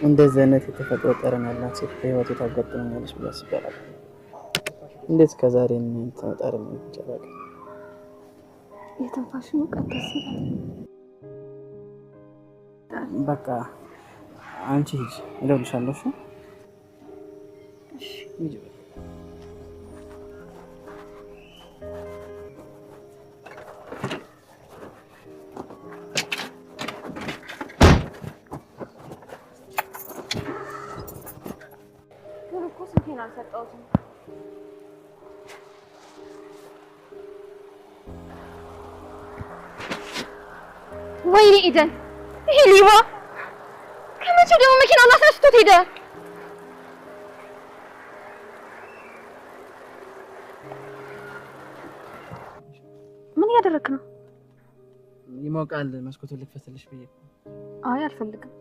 እንደዚህ አይነት የተፈጥሮ ጠረን ያላት ሴት በህይወት ታጋጥመኛለች ብዬ አስቤ አላውቅም። እንዴት ከዛሬ እናንተ ጠረን ይጨረቅ የትንፋሽ ሙቀት ደስ ይላል። በቃ አንቺ ሂጂ፣ እደውልልሻለሁ። እሺ ሂጂ። አልሰጠሁትም። ወይኔ ኢደን፣ ይሄ ሌባ ከመቼ ደግሞ መኪናውን አስነስቶት ሄደ? ምን እያደረክ ነው? ይሞቃል፣ መስኮቱን ልክፈትልሽ ብዬ። አይ አልፈልግም።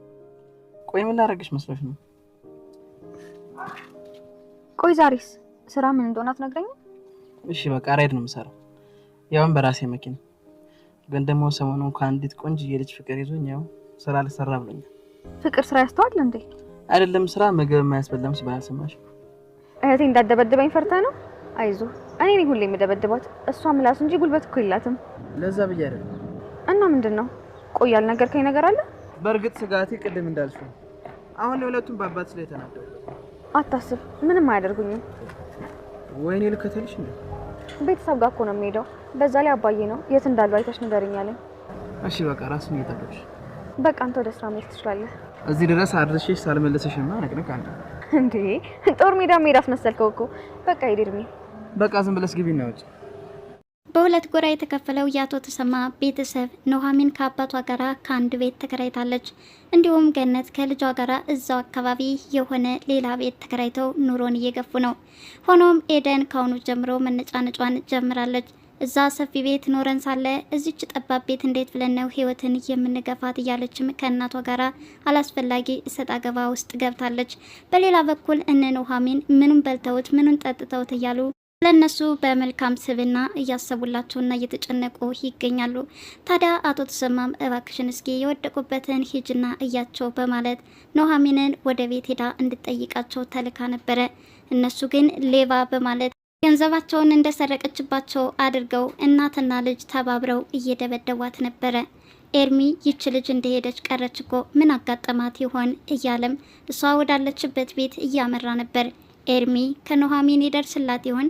ቆይ ምን ላደርግሽ መስሎሽ ነው? ቆይ ዛሬስ ስራ ምን እንደሆነ አትነግረኝም? እሺ በቃ ራይድ ነው የምሰራው፣ ያውን በራሴ መኪና። ግን ደግሞ ሰሞኑን ከአንዲት ቆንጆዬ ልጅ ፍቅር ይዞኝ ያው ስራ ልሰራ ብሎኛል። ፍቅር ስራ ያስተዋል እንዴ? አይደለም ስራ ምግብ የማያስበላም ሲባል ሰማሽ? እህቴ እንዳደበደበኝ ፈርታ ነው? አይዞህ፣ እኔ ነኝ ሁሌ የምደበድባት። እሷ ምላስ እንጂ ጉልበት እኮ የላትም። ለዛ ብዬ አይደለም። እና ምንድነው? ቆይ ያልነገርከኝ ነገር አለ? በእርግጥ ስጋቴ ቅድም እንዳልሽው አሁን ለሁለቱም በአባት ላይ ተናደው። አታስብ፣ ምንም አያደርጉኝም። ወይኔ ልከተልሽ እንዴ? ቤተሰብ ጋር እኮ ነው የምሄደው። በዛ ላይ አባዬ ነው የት እንዳሉ አይተሽ ንገሪኝ አለኝ። እሺ በቃ ራስን እየጠበቅሽ በቃ አንተ ወደ ስራ መሄድ ትችላለህ። እዚህ ድረስ አድርሼሽ ሳልመለስሽማ ነቅነቅ አንተ እንዴ ጦር ሜዳ መሄድ አስመሰልከው እኮ። በቃ ሂድ እድሜ። በቃ ዝም ብለሽ ግቢና ውጪ። በሁለት ጎራ የተከፈለው የአቶ ተሰማ ቤተሰብ ኑሐሚን ከአባቷ ጋራ ከአንድ ቤት ተከራይታለች። እንዲሁም ገነት ከልጇ ጋራ እዛው አካባቢ የሆነ ሌላ ቤት ተከራይተው ኑሮን እየገፉ ነው። ሆኖም ኤደን ካሁኑ ጀምሮ መነጫነጯን ጀምራለች። እዛ ሰፊ ቤት ኖረን ሳለ እዚች ጠባብ ቤት እንዴት ብለን ነው ህይወትን የምንገፋት እያለችም ከእናቷ ጋራ አላስፈላጊ እሰጥ አገባ ውስጥ ገብታለች። በሌላ በኩል እነ ኑሐሚን ምኑን በልተውት ምኑን ጠጥተውት እያሉ ለነሱ በመልካም ስብና እያሰቡላቸውና እየተጨነቁ ይገኛሉ። ታዲያ አቶ ተሰማም እባክሽን እስኪ የወደቁበትን ሂጅና እያቸው በማለት ኑሐሚንን ወደ ቤት ሄዳ እንድጠይቃቸው ተልካ ነበረ። እነሱ ግን ሌባ በማለት ገንዘባቸውን እንደሰረቀችባቸው አድርገው እናትና ልጅ ተባብረው እየደበደቧት ነበረ። ኤርሚ ይች ልጅ እንደሄደች ቀረች እኮ ምን አጋጠማት ይሆን እያለም እሷ ወዳለችበት ቤት እያመራ ነበር። ኤርሚ ከኑሐሚን ይደርስላት ይሆን?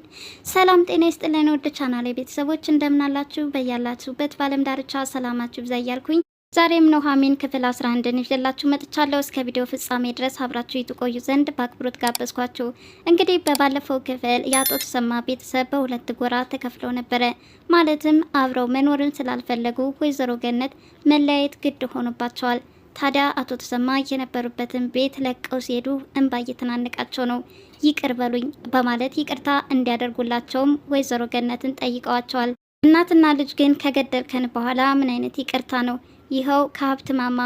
ሰላም ጤና ይስጥልን ወደ ቻናሌ ቤተሰቦች እንደምናላችሁ በያላችሁበት በዓለም ዳርቻ ሰላማችሁ ይብዛ እያልኩኝ ዛሬም ኑሐሚን ክፍል 11 ይዤላችሁ መጥቻለሁ። እስከ ቪዲዮ ፍጻሜ ድረስ አብራችሁ ይቆዩ ዘንድ በአክብሮት ጋበዝኳችሁ። እንግዲህ በባለፈው ክፍል የአቶ ተሰማ ቤተሰብ በሁለት ጎራ ተከፍለው ነበረ። ማለትም አብረው መኖርን ስላልፈለጉ ወይዘሮ ገነት መለያየት ግድ ሆኖባቸዋል። ታዲያ አቶ ተሰማ የነበሩበትን ቤት ለቀው ሲሄዱ እንባ እየተናነቃቸው ነው። ይቅር በሉኝ በማለት ይቅርታ እንዲያደርጉላቸውም ወይዘሮ ገነትን ጠይቀዋቸዋል። እናትና ልጅ ግን ከገደልከን በኋላ ምን አይነት ይቅርታ ነው? ይኸው ከሀብት ማማ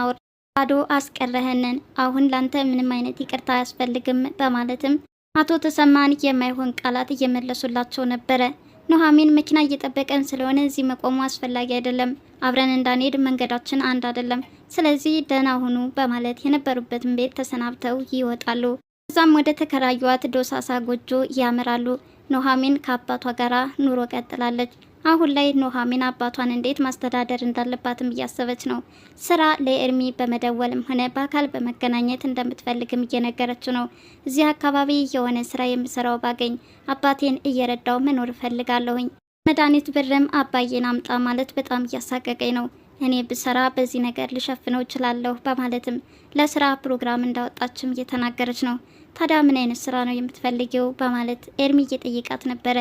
ባዶ አስቀረህንን። አሁን ላንተ ምንም አይነት ይቅርታ አያስፈልግም በማለትም አቶ ተሰማን የማይሆን ቃላት እየመለሱላቸው ነበረ። ኑሐሚን መኪና እየጠበቀን ስለሆነ እዚህ መቆሙ አስፈላጊ አይደለም፣ አብረን እንዳንሄድ መንገዳችን አንድ አይደለም፣ ስለዚህ ደህና ሁኑ በማለት የነበሩበትን ቤት ተሰናብተው ይወጣሉ። እዛም ወደ ተከራዩት ዶሳሳ ጎጆ ያመራሉ። ኑሐሚን ከአባቷ ጋራ ኑሮ ቀጥላለች። አሁን ላይ ኑሐሚን አባቷን እንዴት ማስተዳደር እንዳለባትም እያሰበች ነው። ስራ ለኤርሚ በመደወልም ሆነ በአካል በመገናኘት እንደምትፈልግም እየነገረችው ነው። እዚህ አካባቢ የሆነ ስራ የምሰራው ባገኝ አባቴን እየረዳው መኖር እፈልጋለሁኝ። መድኃኒት ብርም አባዬን አምጣ ማለት በጣም እያሳቀቀኝ ነው። እኔ ብሰራ በዚህ ነገር ልሸፍነው እችላለሁ በማለትም ለስራ ፕሮግራም እንዳወጣችም እየተናገረች ነው። ታዲያ ምን አይነት ስራ ነው የምትፈልጊው በማለት ኤርሚ እየጠየቃት ነበረ።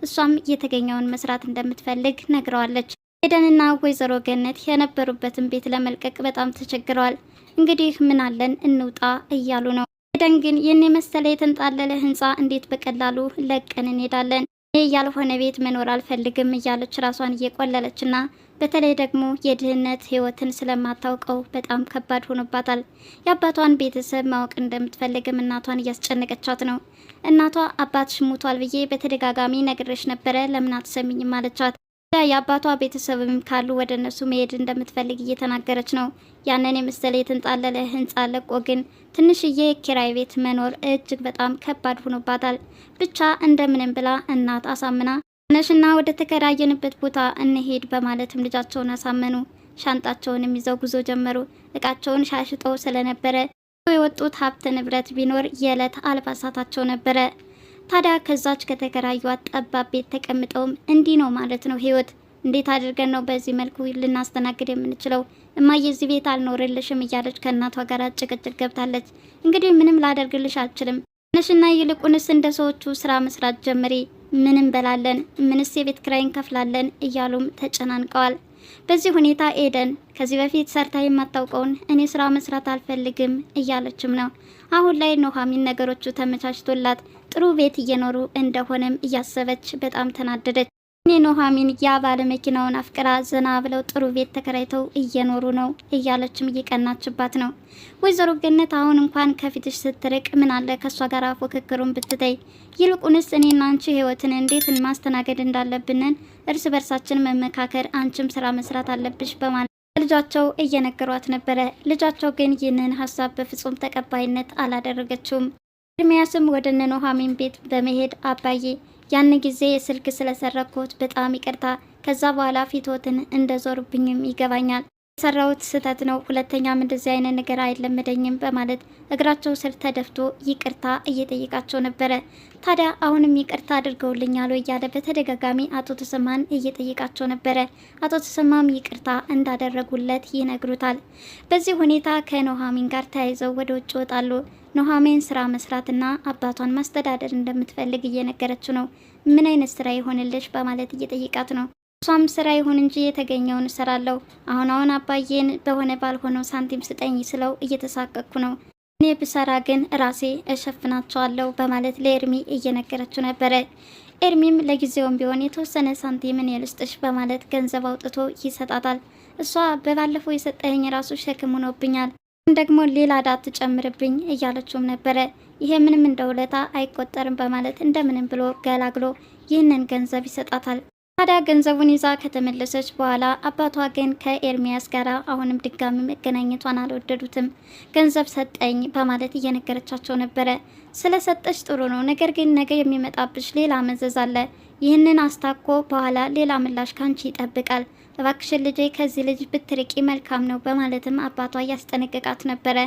እሷም የተገኘውን መስራት እንደምትፈልግ ነግረዋለች። ኤደንና ወይዘሮ ገነት የነበሩበትን ቤት ለመልቀቅ በጣም ተቸግረዋል። እንግዲህ ምን አለን እንውጣ እያሉ ነው። ኤደን ግን ይህን የመሰለ የተንጣለለ ህንፃ እንዴት በቀላሉ ለቀን እንሄዳለን? ይህ ያልሆነ ቤት መኖር አልፈልግም እያለች ራሷን እየቆለለችና በተለይ ደግሞ የድህነት ህይወትን ስለማታውቀው በጣም ከባድ ሆኖባታል። የአባቷን ቤተሰብ ማወቅ እንደምትፈልግም እናቷን እያስጨነቀቻት ነው። እናቷ አባትሽ ሞቷል ብዬ በተደጋጋሚ ነግሬሽ ነበረ ለምን አትሰሚኝም አለቻት። የአባቷ ቤተሰብም ካሉ ወደ እነሱ መሄድ እንደምትፈልግ እየተናገረች ነው። ያንን የመሰለ የተንጣለለ ህንጻ ለቆ ግን ትንሽዬ ኪራይ ቤት መኖር እጅግ በጣም ከባድ ሆኖባታል። ብቻ እንደምንም ብላ እናት አሳምና ነሽና ወደ ተከራየንበት ቦታ እንሄድ በማለትም ልጃቸውን አሳመኑ። ሻንጣቸውንም ይዘው ጉዞ ጀመሩ። እቃቸውን ሻሽጠው ስለነበረ የወጡት ሀብት ንብረት ቢኖር የዕለት አልባሳታቸው ነበረ። ታዲያ ከዛች ከተከራዩት ጠባብ ቤት ተቀምጠውም እንዲህ ነው ማለት ነው ህይወት፣ እንዴት አድርገን ነው በዚህ መልኩ ልናስተናግድ የምንችለው? እማዬ እዚህ ቤት አልኖርልሽም እያለች ከእናቷ ጋር ጭቅጭቅ ገብታለች። እንግዲህ ምንም ላደርግልሽ አልችልም፣ ነሽና ይልቁንስ እንደ ሰዎቹ ስራ መስራት ጀምሪ፣ ምን እንበላለን፣ ምንስ የቤት ኪራይ እንከፍላለን እያሉም ተጨናንቀዋል። በዚህ ሁኔታ ኤደን ከዚህ በፊት ሰርታ የማታውቀውን እኔ ስራ መስራት አልፈልግም እያለችም ነው። አሁን ላይ ኑሐሚን ነገሮቹ ተመቻችቶላት ጥሩ ቤት እየኖሩ እንደሆነም እያሰበች በጣም ተናደደች። እኔ ኑሐሚን ያ ባለ መኪናውን አፍቅራ ዘና ብለው ጥሩ ቤት ተከራይተው እየኖሩ ነው እያለችም እየቀናችባት ነው። ወይዘሮ ገነት አሁን እንኳን ከፊትሽ ስትርቅ ምን አለ ከሷ ጋር ፉክክሩን ብትተይ፣ ይልቁንስ እኔና አንቺ ህይወትን እንዴት ማስተናገድ እንዳለብንን እርስ በርሳችን መመካከር፣ አንቺም ስራ መስራት አለብሽ በማለት ልጃቸው እየነገሯት ነበረ። ልጃቸው ግን ይህንን ሀሳብ በፍጹም ተቀባይነት አላደረገችውም። ኤርሚያስም ወደ ኑሐሚን ቤት በመሄድ አባዬ ያን ጊዜ የስልክ ስለሰረኩት በጣም ይቅርታ፣ ከዛ በኋላ ፊቶትን እንደዞሩብኝም ይገባኛል፣ የሰራሁት ስህተት ነው፣ ሁለተኛም እንደዚህ አይነት ነገር አይለመደኝም በማለት እግራቸው ስር ተደፍቶ ይቅርታ እየጠየቃቸው ነበረ። ታዲያ አሁንም ይቅርታ አድርገውልኛል እያለ በተደጋጋሚ አቶ ተሰማን እየጠየቃቸው ነበረ። አቶ ተሰማም ይቅርታ እንዳደረጉለት ይነግሩታል። በዚህ ሁኔታ ከኑሐሚን ጋር ተያይዘው ወደ ውጭ ይወጣሉ። ኑሐሚን ስራ መስራትና አባቷን ማስተዳደር እንደምትፈልግ እየነገረችው ነው። ምን አይነት ስራ ይሆንልሽ በማለት እየጠየቃት ነው። እሷም ስራ ይሁን እንጂ የተገኘውን እሰራለሁ፣ አሁን አባዬን በሆነ ባልሆነው ሳንቲም ስጠኝ ስለው እየተሳቀቅኩ ነው፣ እኔ ብሰራ ግን ራሴ እሸፍናቸዋለሁ በማለት ለኤርሚ እየነገረችው ነበረ። ኤርሚም ለጊዜውም ቢሆን የተወሰነ ሳንቲምን የልስጥሽ በማለት ገንዘብ አውጥቶ ይሰጣታል። እሷ በባለፈው የሰጠኸኝ ራሱ ሸክም ሆኖብኛል፣ ደግሞ ሌላ ዕዳ ትጨምርብኝ እያለችውም ነበረ። ይሄ ምንም እንደ ውለታ አይቆጠርም በማለት እንደምንም ብሎ ገላግሎ ይህንን ገንዘብ ይሰጣታል። ታዲያ ገንዘቡን ይዛ ከተመለሰች በኋላ አባቷ ግን ከኤርሚያስ ጋር አሁንም ድጋሚ መገናኘቷን አልወደዱትም። ገንዘብ ሰጠኝ በማለት እየነገረቻቸው ነበረ። ስለሰጠች ጥሩ ነው፣ ነገር ግን ነገ የሚመጣብሽ ሌላ መዘዝ አለ። ይህንን አስታኮ በኋላ ሌላ ምላሽ ካንቺ ይጠብቃል። እባክሽን ልጄ ከዚህ ልጅ ብትርቂ መልካም ነው በማለትም አባቷ እያስጠነቀቃት ነበረ።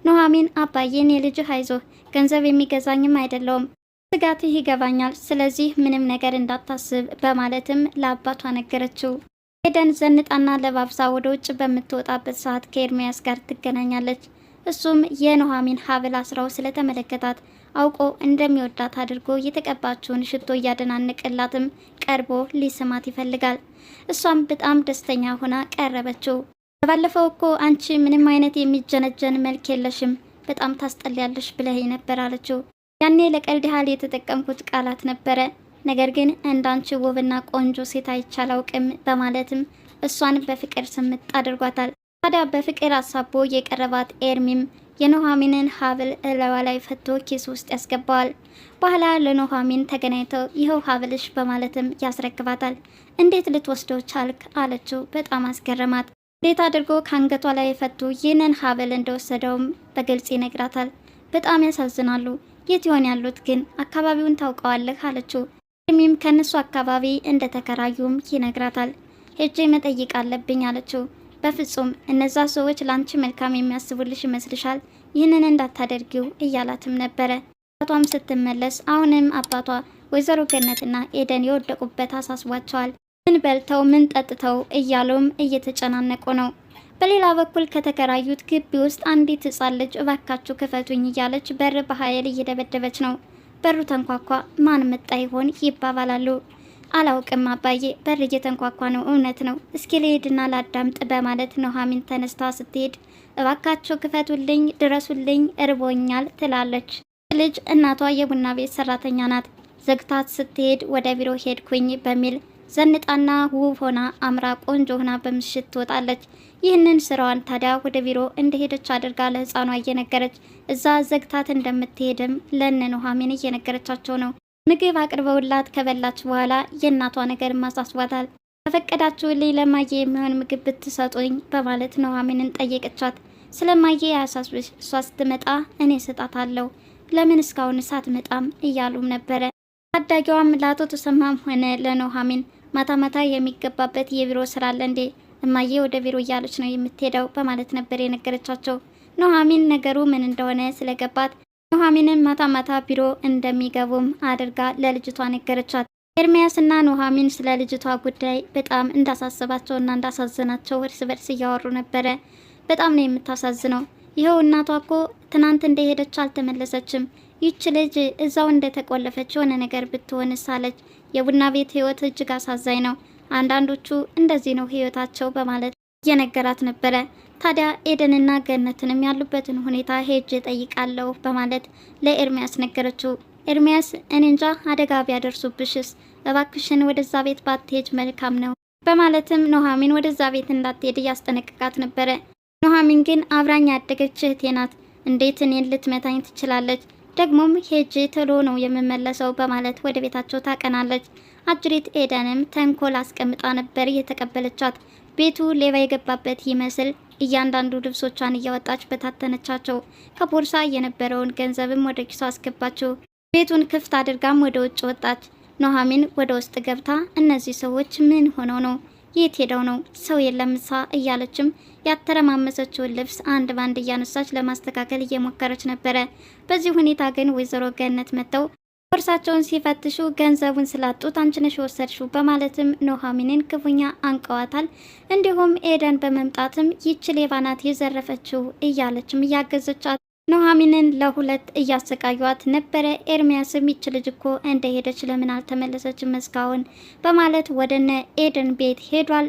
ኑሐሚን አባዬን የልጅህ አይዞህ፣ ገንዘብ የሚገዛኝም አይደለውም፣ ስጋትህ ይገባኛል፣ ስለዚህ ምንም ነገር እንዳታስብ በማለትም ለአባቷ ነገረችው። ኤደን ዘንጣና ለባብሳ ወደ ውጭ በምትወጣበት ሰዓት ከኤርሚያስ ጋር ትገናኛለች። እሱም የኑሐሚን ሀብል አስራው ስለተመለከታት አውቆ እንደሚወዳት አድርጎ የተቀባችውን ሽቶ እያደናነቀላትም ቀርቦ ሊስማት ይፈልጋል። እሷም በጣም ደስተኛ ሆና ቀረበችው። ባለፈው እኮ አንቺ ምንም አይነት የሚጀነጀን መልክ የለሽም፣ በጣም ታስጠልያለሽ ብለኸኝ ነበር አለችው። ያኔ ለቀልድ ያህል የተጠቀምኩት ቃላት ነበረ፣ ነገር ግን እንዳንቺ ውብና ቆንጆ ሴት አይቼ አላውቅም በማለትም እሷን በፍቅር ስምጥ አድርጓታል። ታዲያ በፍቅር አሳቦ የቀረባት ኤርሚም የኑሐሚንን ሀብል እለዋ ላይ ፈቶ ኪስ ውስጥ ያስገባዋል። በኋላ ለኑሐሚን ተገናኝተው ይኸው ሀብልሽ በማለትም ያስረክባታል። እንዴት ልትወስደው ቻልክ አለችው። በጣም አስገረማት። እንዴት አድርጎ ከአንገቷ ላይ የፈቱ ይህንን ሀብል እንደወሰደውም በግልጽ ይነግራታል። በጣም ያሳዝናሉ። የት ይሆን ያሉት ግን? አካባቢውን ታውቀዋለህ አለችው። ኤርሚም ከነሱ አካባቢ እንደተከራዩም ይነግራታል። ሄጄ መጠየቅ አለብኝ አለችው። በፍጹም እነዛ ሰዎች ላንቺ መልካም የሚያስቡልሽ ይመስልሻል? ይህንን እንዳታደርጊው እያላትም ነበረ። አባቷም ስትመለስ አሁንም አባቷ ወይዘሮ ገነትና ኤደን የወደቁበት አሳስቧቸዋል። ምን በልተው ምን ጠጥተው እያሉም እየተጨናነቁ ነው። በሌላ በኩል ከተከራዩት ግቢ ውስጥ አንዲት ሕፃን ልጅ እባካችሁ ክፈቱኝ እያለች በር በኃይል እየደበደበች ነው። በሩ ተንኳኳ። ማን መጣ ይሆን ይባባላሉ። አላውቅም አባዬ፣ በር እየተንኳኳ ነው። እውነት ነው፣ እስኪ ልሄድና ላዳምጥ በማለት ኑሐሚን ተነስታ ስትሄድ እባካችሁ ክፈቱልኝ፣ ድረሱልኝ፣ እርቦኛል ትላለች። ልጅ እናቷ የቡና ቤት ሰራተኛ ናት። ዘግታት ስትሄድ ወደ ቢሮ ሄድኩኝ በሚል ዘንጣና ውብ ሆና አምራ ቆንጆ ሆና በምሽት ትወጣለች። ይህንን ስራዋን ታዲያ ወደ ቢሮ እንደሄደች አድርጋ ለህፃኗ እየነገረች እዛ ዘግታት እንደምትሄድም ለነ ኑሐሚን እየነገረቻቸው ነው። ምግብ አቅርበውላት ከበላች በኋላ የእናቷ ነገር ማሳስቧታል። በፈቀዳችሁልኝ ለማየ የሚሆን ምግብ ብትሰጡኝ በማለት ኑሐሚንን ጠየቀቻት። ስለማየ ያሳስብሽ፣ እሷ ስትመጣ እኔ እሰጣታለሁ፣ ለምን እስካሁን ሳትመጣም እያሉም ነበረ። ታዳጊዋም ለአቶ ተሰማም ሆነ ለኑሐሚን ማታ ማታ የሚገባበት የቢሮ ስራ አለ እንዴ? እማዬ ወደ ቢሮ እያለች ነው የምትሄደው በማለት ነበር የነገረቻቸው። ኑሐሚን ነገሩ ምን እንደሆነ ስለገባት ኑሐሚንን ማታ ማታ ቢሮ እንደሚገቡም አድርጋ ለልጅቷ ነገረቻት። ኤርሚያስና ኑሐሚን ስለ ልጅቷ ጉዳይ በጣም እንዳሳሰባቸውና እንዳሳዘናቸው እርስ በርስ እያወሩ ነበረ። በጣም ነው የምታሳዝነው። ይኸው እናቷ እኮ ትናንት እንደሄደች አልተመለሰችም። ይች ልጅ እዛው እንደተቆለፈች የሆነ ነገር ብትሆንስ አለች። የቡና ቤት ህይወት እጅግ አሳዛኝ ነው። አንዳንዶቹ እንደዚህ ነው ህይወታቸው በማለት እየነገራት ነበረ። ታዲያ ኤደንና ገነትንም ያሉበትን ሁኔታ ሄጄ ጠይቃለሁ በማለት ለኤርሚያስ ነገረችው። ኤርሚያስ እኔ እንጃ አደጋ ቢያደርሱብሽስ እባክሽን ወደዛ ቤት ባትሄጅ መልካም ነው በማለትም ኑሐሚን ወደዛ ቤት እንዳትሄድ እያስጠነቅቃት ነበረ። ኑሐሚን ግን አብራኝ ያደገች እህቴ ናት፣ እንዴት እኔን ልትመታኝ ትችላለች? ደግሞም ሄጄ ቶሎ ነው የምመለሰው በማለት ወደ ቤታቸው ታቀናለች። አጅሪት ኤደንም ተንኮል አስቀምጣ ነበር የተቀበለቻት። ቤቱ ሌባ የገባበት ይመስል እያንዳንዱ ልብሶቿን እያወጣች በታተነቻቸው። ከቦርሳ የነበረውን ገንዘብም ወደ ኪሷ አስገባችው። ቤቱን ክፍት አድርጋም ወደ ውጭ ወጣች። ኑሐሚን ወደ ውስጥ ገብታ እነዚህ ሰዎች ምን ሆነው ነው? የት ሄደው ነው? ሰው የለምሳ እያለችም ያተረማመሰችውን ልብስ አንድ ባንድ እያነሳች ለማስተካከል እየሞከረች ነበረ። በዚህ ሁኔታ ግን ወይዘሮ ገነት መጥተው ቦርሳቸውን ሲፈትሹ ገንዘቡን ስላጡት አንቺ ነሽ ወሰድሽው በማለትም ኑሐሚንን ክፉኛ አንቀዋታል። እንዲሁም ኤደን በመምጣትም ይች ሌባ ናት የዘረፈችው እያለችም እያገዘቻት ኑሐሚንን ለሁለት እያሰቃዩት ነበረ። ኤርሚያስም ይች ልጅ እኮ እንደሄደች ለምን አልተመለሰችም እስካሁን በማለት ወደነ ኤደን ቤት ሄዷል።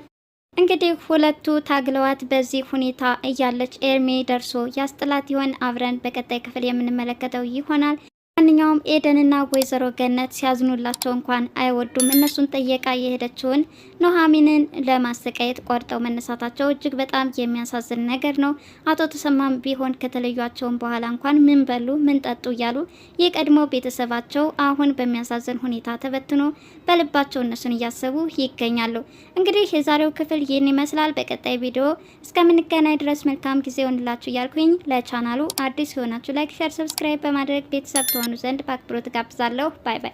እንግዲህ ሁለቱ ታግለዋት በዚህ ሁኔታ እያለች ኤርሚ ደርሶ ያስጥላት ይሆን? አብረን በቀጣይ ክፍል የምንመለከተው ይሆናል። ማንኛውም ኤደንና ወይዘሮ ገነት ሲያዝኑላቸው እንኳን አይወዱም። እነሱን ጠየቃ የሄደችውን ኑሐሚንን ለማሰቃየት ቆርጠው መነሳታቸው እጅግ በጣም የሚያሳዝን ነገር ነው። አቶ ተሰማም ቢሆን ከተለዩቸውን በኋላ እንኳን ምን በሉ ምን ጠጡ እያሉ የቀድሞ ቤተሰባቸው አሁን በሚያሳዝን ሁኔታ ተበትኖ በልባቸው እነሱን እያሰቡ ይገኛሉ። እንግዲህ የዛሬው ክፍል ይህን ይመስላል። በቀጣይ ቪዲዮ እስከምንገናኝ ድረስ መልካም ጊዜ ሆንላችሁ እያልኩኝ ለቻናሉ አዲስ የሆናችሁ ላይክ፣ ሼር፣ ሰብስክራይብ በማድረግ ቤተሰብ ዘንድ በአክብሮት ጋብዛለሁ። ባይ ባይ።